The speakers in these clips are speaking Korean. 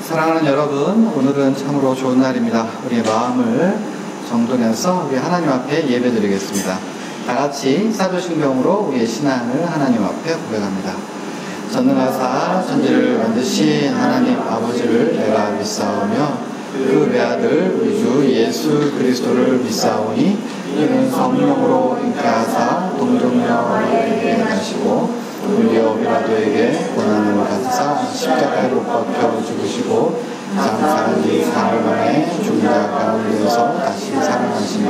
사랑하는 여러분, 오늘은 참으로 좋은 날입니다. 우리의 마음을 정돈해서 우리 하나님 앞에 예배드리겠습니다. 다 같이 사도신경으로 우리의 신앙을 하나님 앞에 고백합니다. 전능하사 천지를 만드신 하나님 아버지를 내가 믿사오며 그 외아들 우리 주 예수 그리스도를 믿사오니 이는 성령으로 잉태하사 동정녀에게 가시고 본디오 빌라도에게 고난을 받으사 십자가에 못 박혀 죽으시고 장사한 지 사흘 만에 죽은 자 가운데서 다시 살아나시며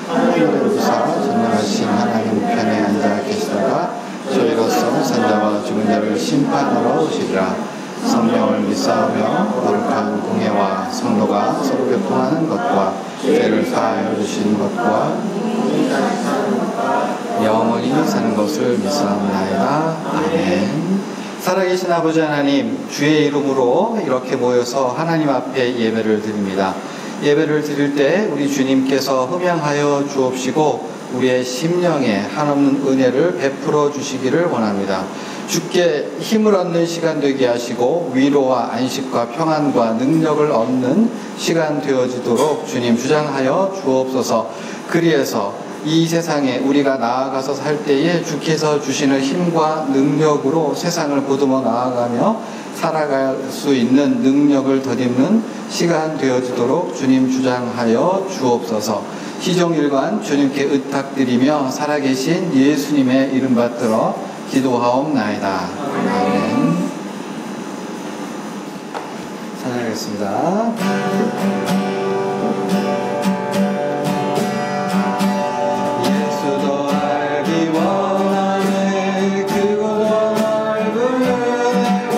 하늘을 부사 전능하신 하나님 우편에 앉아 계시다가 저희로서 산자와 죽은 자를 심판하러 오시리라. 성령을 믿사오며 거룩한 공예와 성도가 서로 교통하는 것과 죄를 사하여 주시는 것과 영원히 사는 것을 믿사옵나이다. 아멘. 살아계신 아버지 하나님, 주의 이름으로 이렇게 모여서 하나님 앞에 예배를 드립니다. 예배를 드릴 때 우리 주님께서 흠양하여 주옵시고 우리의 심령에 한없는 은혜를 베풀어 주시기를 원합니다. 주께 힘을 얻는 시간 되게 하시고 위로와 안식과 평안과 능력을 얻는 시간 되어지도록 주님 주장하여 주옵소서. 그리해서 이 세상에 우리가 나아가서 살 때에 주께서 주시는 힘과 능력으로 세상을 보듬어 나아가며 살아갈 수 있는 능력을 덧입는 시간 되어지도록 주님 주장하여 주옵소서. 시종일관 주님께 의탁드리며 살아계신 예수님의 이름 받들어 기도하옵나이다. 아멘. 찬양하겠습니다. 예수도 알기 원하네 그고도 넓은 은혜와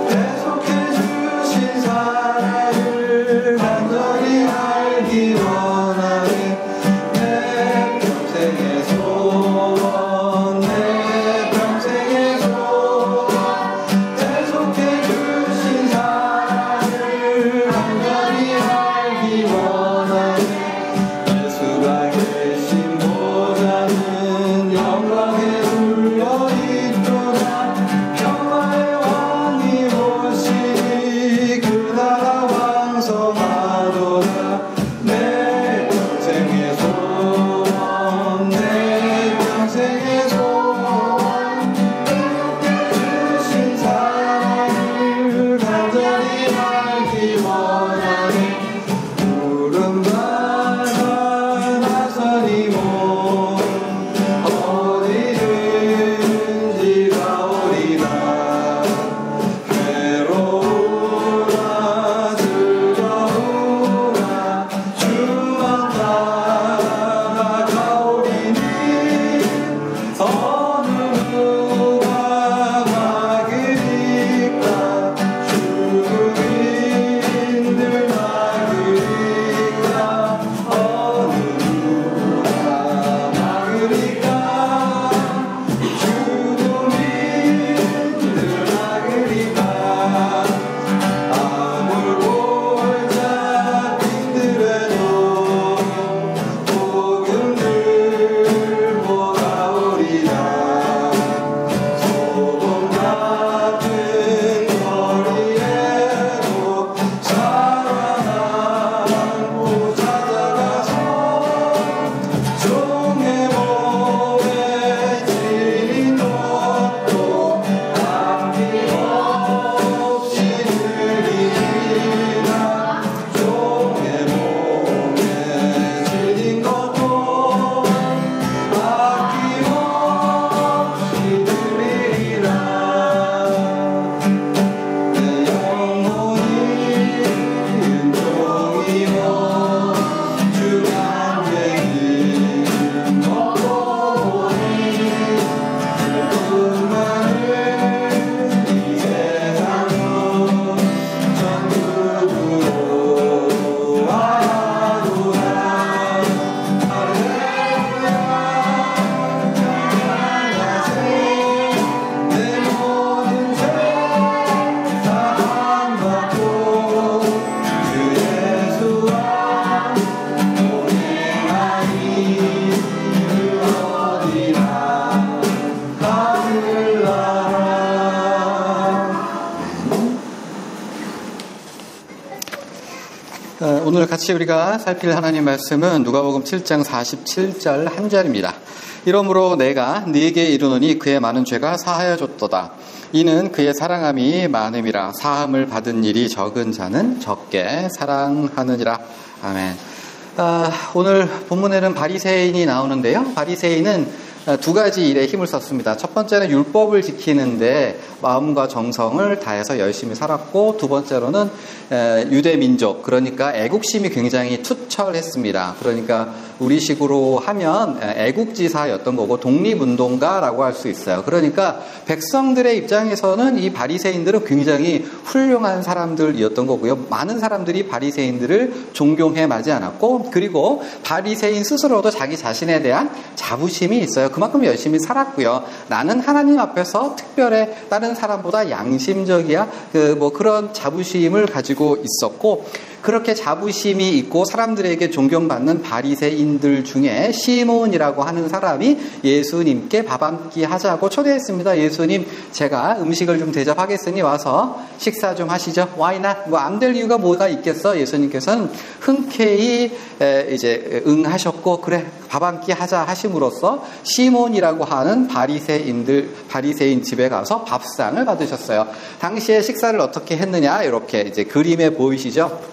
계속해 주신 사랑을 간절히 알기 원하네 내 평생의 소원 내 평생의 소원 계속해 주신 사랑을 간절히 알기 원하네 오늘 같이 우리가 살필 하나님 말씀은 누가복음 7장 47절 한 절입니다. 이러므로 내가 네게 이르노니 그의 많은 죄가 사하여졌도다. 이는 그의 사랑함이 많음이라. 사함을 받은 일이 적은 자는 적게 사랑하느니라. 아멘. 오늘 본문에는 바리새인이 나오는데요. 바리새인은 두 가지 일에 힘을 썼습니다. 첫 번째는 율법을 지키는데 마음과 정성을 다해서 열심히 살았고, 두 번째로는 유대 민족, 그러니까 애국심이 굉장히 투철했습니다. 그러니까 우리식으로 하면 애국지사였던 거고 독립운동가라고 할 수 있어요. 그러니까 백성들의 입장에서는 이 바리새인들은 굉장히 훌륭한 사람들이었던 거고요. 많은 사람들이 바리새인들을 존경해 마지 않았고, 그리고 바리새인 스스로도 자기 자신에 대한 자부심이 있어요. 그만큼 열심히 살았고요. 나는 하나님 앞에서 특별해, 다른 사람보다 양심적이야, 그런 자부심을 가지고 있었고, 그렇게 자부심이 있고 사람들에게 존경받는 바리새인들 중에 시몬이라고 하는 사람이 예수님께 밥 한 끼 하자고 초대했습니다. 예수님, 제가 음식을 좀 대접하겠으니 와서 식사 좀 하시죠. Why not? 안 될 이유가 뭐가 있겠어? 예수님께서는 흔쾌히 이제 응하셨고, 그래, 밥 한 끼 하자 하심으로써 시몬이라고 하는 바리새인 집에 가서 밥상을 받으셨어요. 당시에 식사를 어떻게 했느냐, 이렇게 이제 그림에 보이시죠?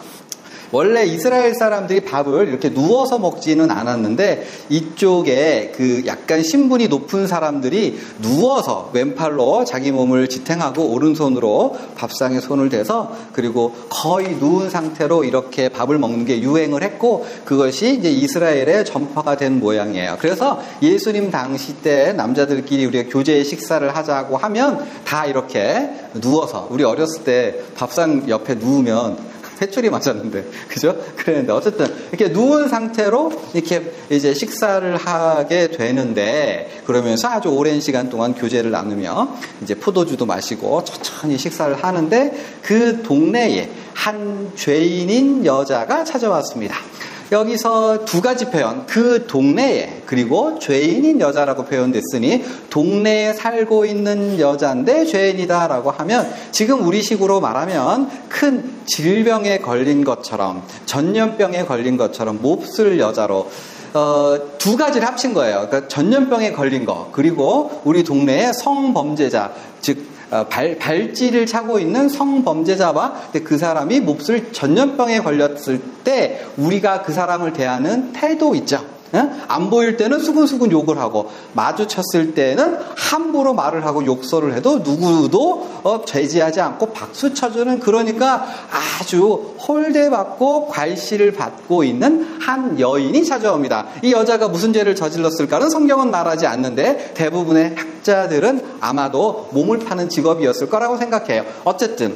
원래 이스라엘 사람들이 밥을 이렇게 누워서 먹지는 않았는데, 이쪽에 약간 신분이 높은 사람들이 누워서 왼팔로 자기 몸을 지탱하고 오른손으로 밥상에 손을 대서, 그리고 거의 누운 상태로 이렇게 밥을 먹는 게 유행을 했고, 그것이 이제 이스라엘에 전파가 된 모양이에요. 그래서 예수님 당시 때 남자들끼리 우리가 교제 식사를 하자고 하면 다 이렇게 누워서, 우리 어렸을 때 밥상 옆에 누우면 회초리 맞았는데, 그죠? 그랬는데, 어쨌든, 이렇게 누운 상태로 이렇게 이제 식사를 하게 되는데, 그러면서 아주 오랜 시간 동안 교제를 나누며, 이제 포도주도 마시고, 천천히 식사를 하는데, 그 동네에 한 죄인인 여자가 찾아왔습니다. 여기서 두 가지 표현, 그 동네에, 그리고 죄인인 여자라고 표현됐으니 동네에 살고 있는 여자인데 죄인이다라고 하면, 지금 우리식으로 말하면 큰 질병에 걸린 것처럼, 전염병에 걸린 것처럼 몹쓸 여자로 두 가지를 합친 거예요. 그러니까 전염병에 걸린 거, 그리고 우리 동네의 성범죄자, 즉 발찌를 차고 있는 성범죄자와 그 사람이 몹쓸 전염병에 걸렸을 때 우리가 그 사람을 대하는 태도 있죠. 안 보일 때는 수근수근 욕을 하고, 마주쳤을 때는 함부로 말을 하고 욕설을 해도 누구도 제지하지 않고 박수 쳐주는, 그러니까 아주 홀대받고 괄시를 받고 있는 한 여인이 찾아옵니다. 이 여자가 무슨 죄를 저질렀을까는 성경은 말하지 않는데, 대부분의 학자들은 아마도 몸을 파는 직업이었을 거라고 생각해요. 어쨌든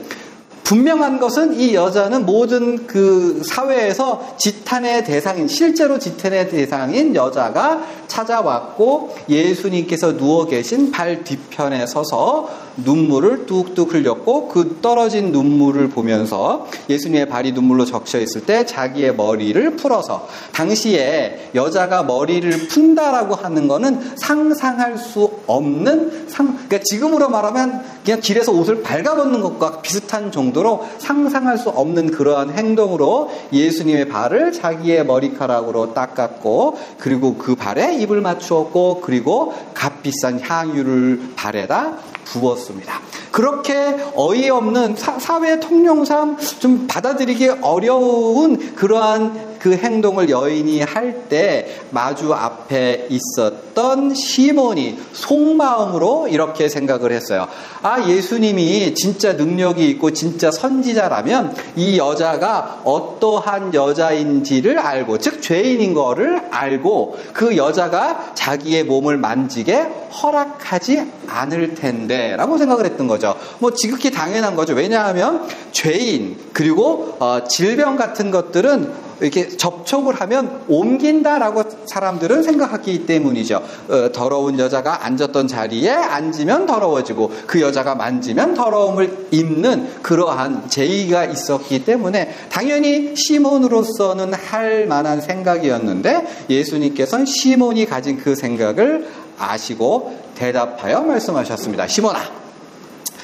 분명한 것은 이 여자는 모든 그 사회에서 지탄의 대상인, 실제로 지탄의 대상인 여자가 찾아왔고, 예수님께서 누워 계신 발 뒤편에 서서 눈물을 뚝뚝 흘렸고, 그 떨어진 눈물을 보면서 예수님의 발이 눈물로 적셔 있을 때 자기의 머리를 풀어서, 당시에 여자가 머리를 푼다라고 하는 거는 상상할 수 없는, 그러니까 지금으로 말하면 그냥 길에서 옷을 발가벗는 것과 비슷한 정도로 상상할 수 없는 그러한 행동으로 예수님의 발을 자기의 머리카락으로 닦았고, 그리고 그 발에 입을 맞추었고, 그리고 값비싼 향유를 발에다 부었습니다. 그렇게 어이없는 사회 통념상 좀 받아들이기 어려운 그러한 그 행동을 여인이 할 때 마주 앞에 있었던 시몬이 속마음으로 이렇게 생각을 했어요. 아, 예수님이 진짜 능력이 있고 진짜 선지자라면 이 여자가 어떠한 여자인지를 알고, 즉 죄인인 거를 알고 그 여자가 자기의 몸을 만지게 허락하지 않을 텐데 라고 생각을 했던 거죠. 뭐 지극히 당연한 거죠. 왜냐하면 죄인, 그리고 질병 같은 것들은 이렇게 접촉을 하면 옮긴다라고 사람들은 생각하기 때문이죠. 더러운 여자가 앉았던 자리에 앉으면 더러워지고, 그 여자가 만지면 더러움을 입는 그러한 제의가 있었기 때문에 당연히 시몬으로서는 할 만한 생각이었는데, 예수님께서는 시몬이 가진 그 생각을 아시고 대답하여 말씀하셨습니다. 시몬아,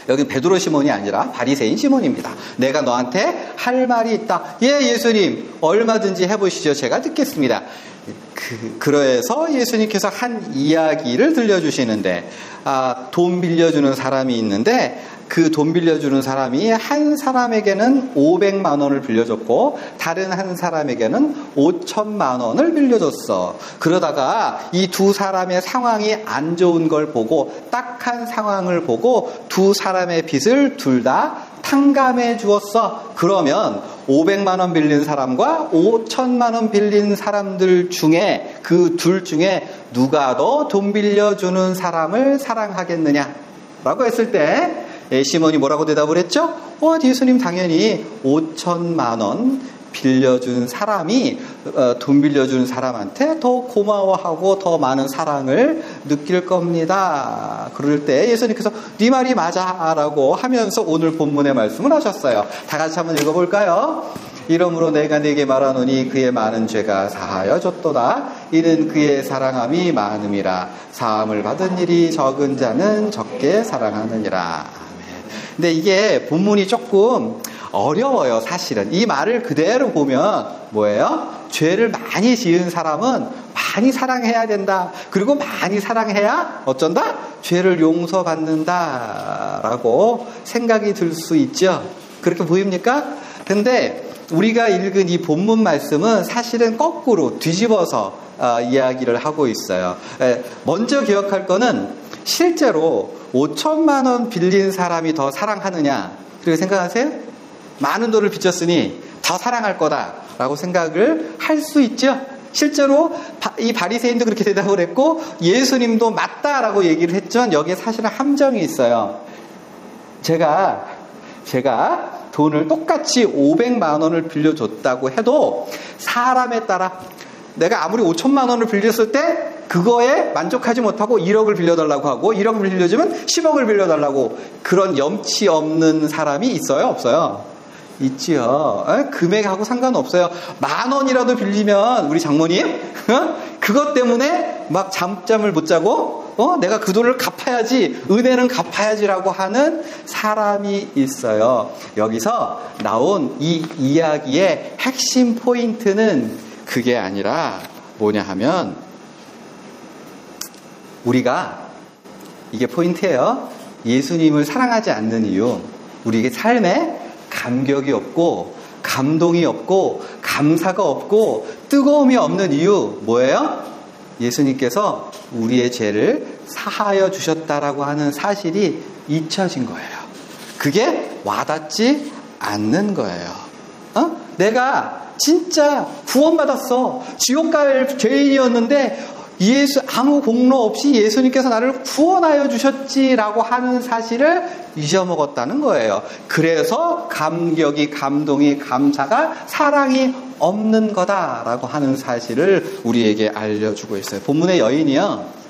여기 베드로 시몬이 아니라 바리새인 시몬입니다. 내가 너한테 할 말이 있다. 예, 예수님, 얼마든지 해보시죠. 제가 듣겠습니다. 그래서 예수님께서 한 이야기를 들려주시는데, 돈 빌려주는 사람이 있는데, 그 돈 빌려주는 사람이 한 사람에게는 500만 원을 빌려줬고 다른 한 사람에게는 5천만 원을 빌려줬어. 그러다가 이 두 사람의 상황이 안 좋은 걸 보고, 딱한 상황을 보고 두 사람의 빚을 둘 다 탕감해 주었어. 그러면 500만 원 빌린 사람과 5천만 원 빌린 사람들 중에, 그 둘 중에 누가 더 돈 빌려주는 사람을 사랑하겠느냐? 라고 했을 때 시몬이 뭐라고 대답을 했죠? 예수님, 당연히 5천만 원 빌려준 사람이 돈 빌려준 사람한테 더 고마워하고 더 많은 사랑을 느낄 겁니다. 그럴 때 예수님께서 네 말이 맞아 라고 하면서 오늘 본문의 말씀을 하셨어요. 다 같이 한번 읽어볼까요? 이러므로 내가 네게 말하노니 그의 많은 죄가 사하여졌도다. 이는 그의 사랑함이 많음이라. 사함을 받은 일이 적은 자는 적게 사랑하느니라. 근데 이게 본문이 조금 어려워요, 사실은. 이 말을 그대로 보면 뭐예요? 죄를 많이 지은 사람은 많이 사랑해야 된다. 그리고 많이 사랑해야 어쩐다? 죄를 용서받는다라고 생각이 들 수 있죠. 그렇게 보입니까? 근데 우리가 읽은 이 본문 말씀은 사실은 거꾸로 뒤집어서 이야기를 하고 있어요. 먼저 기억할 거는 실제로 5천만 원 빌린 사람이 더 사랑하느냐, 그렇게 생각하세요? 많은 돈을 빚졌으니 더 사랑할 거다라고 생각을 할 수 있죠. 실제로 이 바리새인도 그렇게 대답을 했고 예수님도 맞다라고 얘기를 했지만 여기에 사실은 함정이 있어요. 제가 돈을 똑같이 500만 원을 빌려줬다고 해도 사람에 따라 내가 아무리 5천만 원을 빌렸을 때 그거에 만족하지 못하고 1억을 빌려달라고 하고 1억을 빌려주면 10억을 빌려달라고, 그런 염치 없는 사람이 있어요? 없어요? 있지요. 금액하고 상관없어요. 10,000원이라도 빌리면 우리 장모님 그것 때문에 막 잠을 못 자고 내가 그 돈을 갚아야지, 은혜는 갚아야지라고 하는 사람이 있어요. 여기서 나온 이 이야기의 핵심 포인트는 그게 아니라 뭐냐 하면, 우리가, 이게 포인트예요. 예수님을 사랑하지 않는 이유, 우리에게 삶에 감격이 없고 감동이 없고 감사가 없고 뜨거움이 없는 이유 뭐예요? 예수님께서 우리의 죄를 사하여 주셨다라고 하는 사실이 잊혀진 거예요. 그게 와닿지 않는 거예요. 내가 진짜 구원받았어. 지옥 갈 죄인이었는데 아무 공로 없이 예수님께서 나를 구원하여 주셨지라고 하는 사실을 잊어먹었다는 거예요. 그래서 감격이, 감동이, 감사가, 사랑이 없는 거다라고 하는 사실을 우리에게 알려주고 있어요. 본문의 여인이요,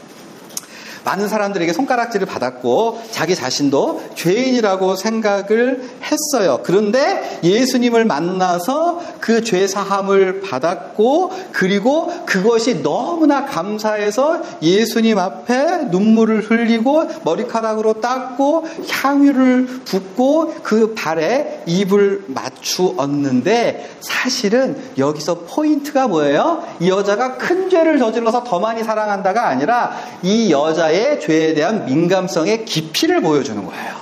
많은 사람들에게 손가락질을 받았고 자기 자신도 죄인이라고 생각을 했어요. 그런데 예수님을 만나서 그 죄 사함을 받았고, 그리고 그것이 너무나 감사해서 예수님 앞에 눈물을 흘리고 머리카락으로 닦고 향유를 붓고 그 발에 입을 맞추었는데, 사실은 여기서 포인트가 뭐예요? 이 여자가 큰 죄를 저질러서 더 많이 사랑한다가 아니라 이 여자의 죄에 대한 민감성의 깊이를 보여주는 거예요.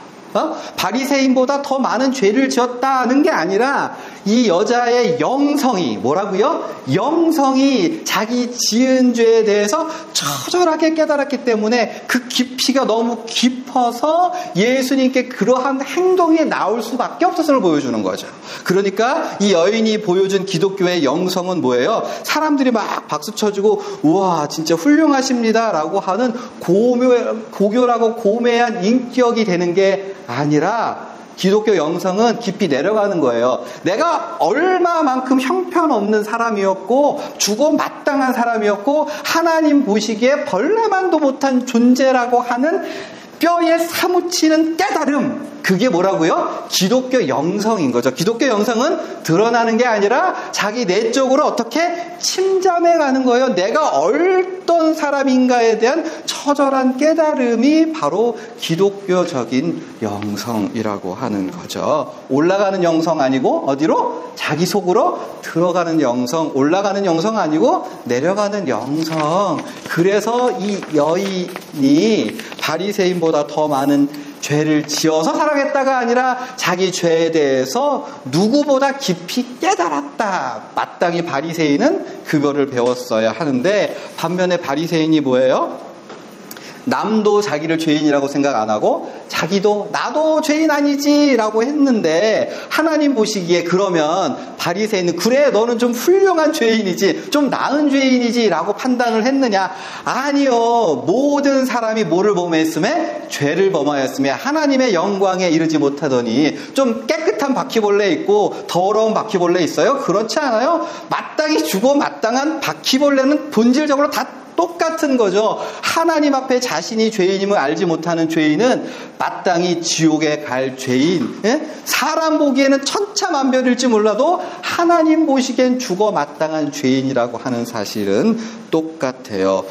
바리새인보다 더 많은 죄를 지었다는 게 아니라 이 여자의 영성이, 뭐라고요? 영성이 자기 지은 죄에 대해서 처절하게 깨달았기 때문에 그 깊이가 너무 깊어서 예수님께 그러한 행동이 나올 수밖에 없었음을 보여주는 거죠. 그러니까 이 여인이 보여준 기독교의 영성은 뭐예요? 사람들이 막 박수 쳐주고 우와 진짜 훌륭하십니다 라고 하는 고교라고 고매한 인격이 되는 게 아니라, 기독교 영성은 깊이 내려가는 거예요. 내가 얼마만큼 형편없는 사람이었고 죽어 마땅한 사람이었고 하나님 보시기에 벌레만도 못한 존재라고 하는 뼈에 사무치는 깨달음, 그게 뭐라고요? 기독교 영성인 거죠. 기독교 영성은 드러나는 게 아니라 자기 내적으로 어떻게 침잠해 가는 거예요. 내가 어떤 사람인가에 대한 처절한 깨달음이 바로 기독교적인 영성이라고 하는 거죠. 올라가는 영성 아니고 어디로? 자기 속으로 들어가는 영성. 올라가는 영성 아니고 내려가는 영성. 그래서 이 여인이 바리새인보다 더 많은 죄를 지어서 살아겠다가 아니라 자기 죄에 대해서 누구보다 깊이 깨달았다. 마땅히 바리새인은 그거를 배웠어야 하는데, 반면에 바리새인이 뭐예요? 남도 자기를 죄인이라고 생각 안 하고 자기도 나도 죄인 아니지 라고 했는데, 하나님 보시기에 그러면 바리새인은 그래 너는 좀 훌륭한 죄인이지, 좀 나은 죄인이지 라고 판단을 했느냐? 아니요. 모든 사람이 뭐를 범했음에? 죄를 범하였으며 하나님의 영광에 이르지 못하더니. 좀 깨끗한 바퀴벌레 있고 더러운 바퀴벌레 있어요? 그렇지 않아요. 마땅히 죽어 마땅한 바퀴벌레는 본질적으로 다 똑같은 거죠. 하나님 앞에 자신이 죄인임을 알지 못하는 죄인은 마땅히 지옥에 갈 죄인. 사람 보기에는 천차만별일지 몰라도 하나님 보시기엔 죽어 마땅한 죄인이라고 하는 사실은 똑같아요.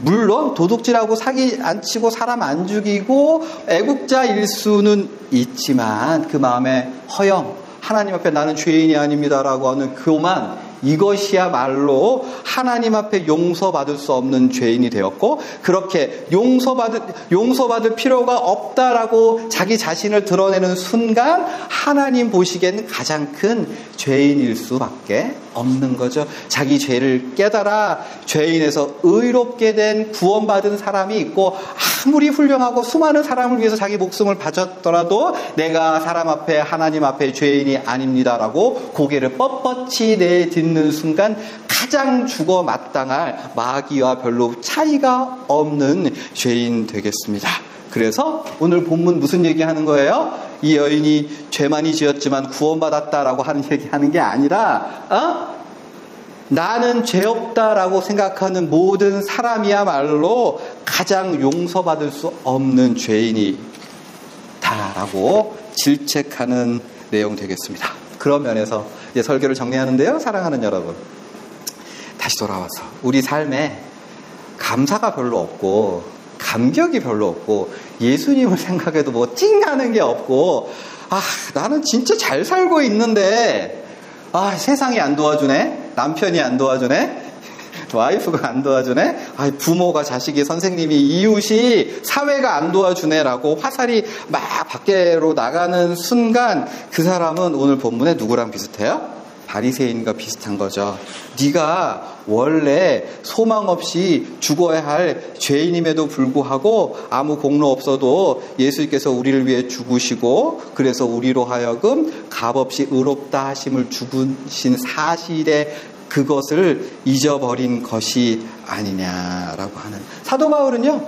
물론 도둑질하고 사기 안 치고 사람 안 죽이고 애국자일 수는 있지만 그 마음에 허영, 하나님 앞에 나는 죄인이 아닙니다라고 하는 교만, 이것이야말로 하나님 앞에 용서받을 수 없는 죄인이 되었고, 그렇게 용서받을 필요가 없다라고 자기 자신을 드러내는 순간 하나님 보시기에는 가장 큰 죄인일 수밖에 없는 거죠. 자기 죄를 깨달아 죄인에서 의롭게 된 구원받은 사람이 있고, 아무리 훌륭하고 수많은 사람을 위해서 자기 목숨을 바쳤더라도 내가 사람 앞에 하나님 앞에 죄인이 아닙니다라고 고개를 뻣뻣이 내딛는 순간 가장 죽어 마땅할 마귀와 별로 차이가 없는 죄인 되겠습니다. 그래서 오늘 본문 무슨 얘기하는 거예요? 이 여인이 죄 많이 지었지만 구원받았다라고 하는 얘기하는 게 아니라 나는 죄 없다라고 생각하는 모든 사람이야말로 가장 용서받을 수 없는 죄인이다라고 질책하는 내용 되겠습니다. 그런 면에서 이제 설교를 정리하는데요. 사랑하는 여러분, 다시 돌아와서 우리 삶에 감사가 별로 없고 감격이 별로 없고 예수님을 생각해도 뭐 찡하는 게 없고, 나는 진짜 잘 살고 있는데 세상이 안 도와주네, 남편이 안 도와주네, 와이프가 안 도와주네, 부모가, 자식이, 선생님이, 이웃이, 사회가 안 도와주네라고 화살이 막 밖으로 나가는 순간 그 사람은 오늘 본문에 누구랑 비슷해요? 바리새인과 비슷한 거죠. 네가 원래 소망 없이 죽어야 할 죄인임에도 불구하고 아무 공로 없어도 예수님께서 우리를 위해 죽으시고 그래서 우리로 하여금 값없이 의롭다 하심을 죽으신 사실에 그것을 잊어버린 것이 아니냐라고 하는. 사도 바울은요,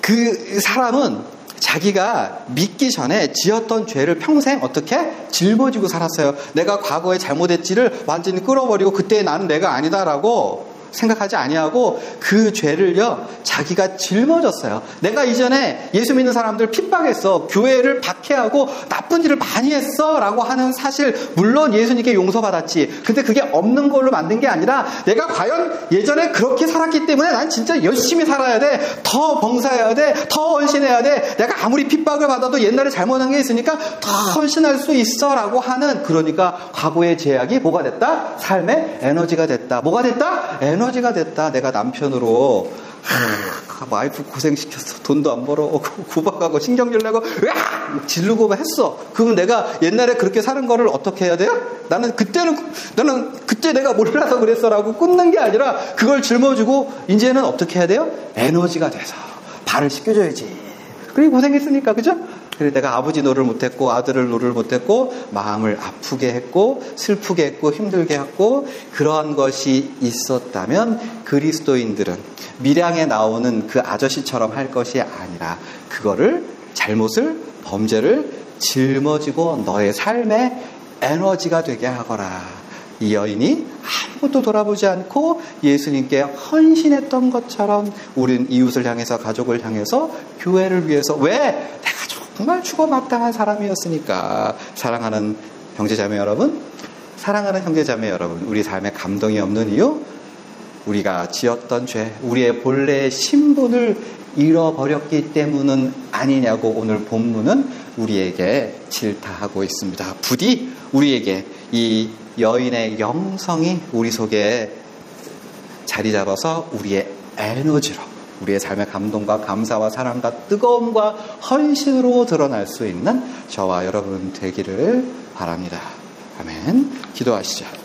그 사람은 자기가 믿기 전에 지었던 죄를 평생 어떻게 짊어지고 살았어요. 내가 과거에 잘못했지를 완전히 끌어버리고 그때 나는 내가 아니다라고 생각하지 아니하고 그 죄를요 자기가 짊어졌어요. 내가 이전에 예수 믿는 사람들 핍박했어, 교회를 박해하고 나쁜 일을 많이 했어 라고 하는 사실, 물론 예수님께 용서받았지. 근데 그게 없는 걸로 만든 게 아니라 내가 과연 예전에 그렇게 살았기 때문에 난 진짜 열심히 살아야 돼, 더 봉사해야 돼, 더 헌신해야 돼, 내가 아무리 핍박을 받아도 옛날에 잘못한 게 있으니까 더 헌신할 수 있어 라고 하는, 그러니까 과거의 제약이 뭐가 됐다? 삶의 에너지가 됐다. 뭐가 됐다? 에너지가 됐다. 내가 남편으로 와이프 고생시켰어, 돈도 안 벌어, 구박하고 신경질 내고 지르고 했어. 그럼 내가 옛날에 그렇게 사는 거를 어떻게 해야 돼요? 나는 그때 내가 몰라서 그랬어라고 끊는 게 아니라 그걸 짊어지고 이제는 어떻게 해야 돼요? 에너지가 돼서 발을 씻겨줘야지. 그래 고생했으니까, 그죠? 그래 내가 아버지 노릇을 못했고 아들을 노릇을 못했고 마음을 아프게 했고 슬프게 했고 힘들게 했고, 그러한 것이 있었다면 그리스도인들은 밀양에 나오는 그 아저씨처럼 할 것이 아니라 그거를, 잘못을, 범죄를 짊어지고 너의 삶의 에너지가 되게 하거라. 이 여인이 아무것도 돌아보지 않고 예수님께 헌신했던 것처럼 우린 이웃을 향해서, 가족을 향해서, 교회를 위해서, 왜? 내가 정말 죽어 마땅한 사람이었으니까. 사랑하는 형제자매 여러분, 우리 삶에 감동이 없는 이유, 우리가 지었던 죄, 우리의 본래의 신분을 잃어버렸기 때문은 아니냐고 오늘 본문은 우리에게 질타하고 있습니다. 부디 우리에게 이 여인의 영성이 우리 속에 자리 잡아서 우리의 에너지로, 우리의 삶의 감동과 감사와 사랑과 뜨거움과 헌신으로 드러날 수 있는 저와 여러분 되기를 바랍니다. 아멘. 기도하시죠.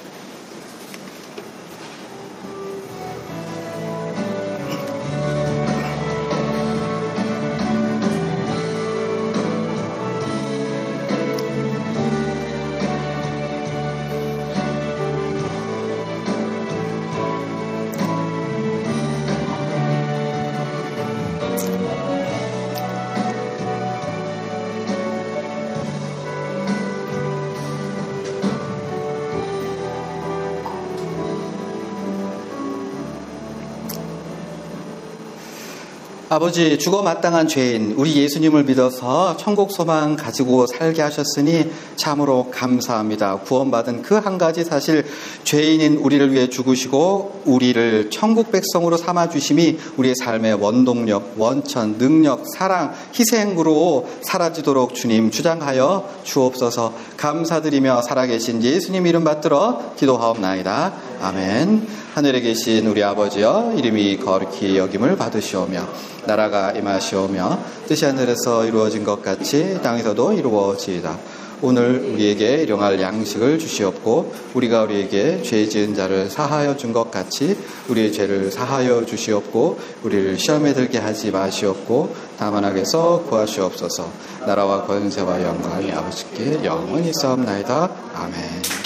아버지, 죽어 마땅한 죄인 우리 예수님을 믿어서 천국 소망 가지고 살게 하셨으니 참으로 감사합니다. 구원받은 그 한 가지 사실, 죄인인 우리를 위해 죽으시고 우리를 천국 백성으로 삼아주심이 우리의 삶의 원동력, 원천, 능력, 사랑, 희생으로 사라지도록 주님 주장하여 주옵소서. 감사드리며 살아계신 예수님 이름 받들어 기도하옵나이다. 아멘. 하늘에 계신 우리 아버지여, 이름이 거룩히 여김을 받으시오며 나라가 임하시오며 뜻이 하늘에서 이루어진 것 같이 땅에서도 이루어지이다. 오늘 우리에게 일용할 양식을 주시옵고 우리가 우리에게 죄 지은 자를 사하여 준 것 같이 우리의 죄를 사하여 주시옵고 우리를 시험에 들게 하지 마시옵고 다만 악에서 구하시옵소서. 나라와 권세와 영광이 아버지께 영원히 있사옵나이다. 아멘.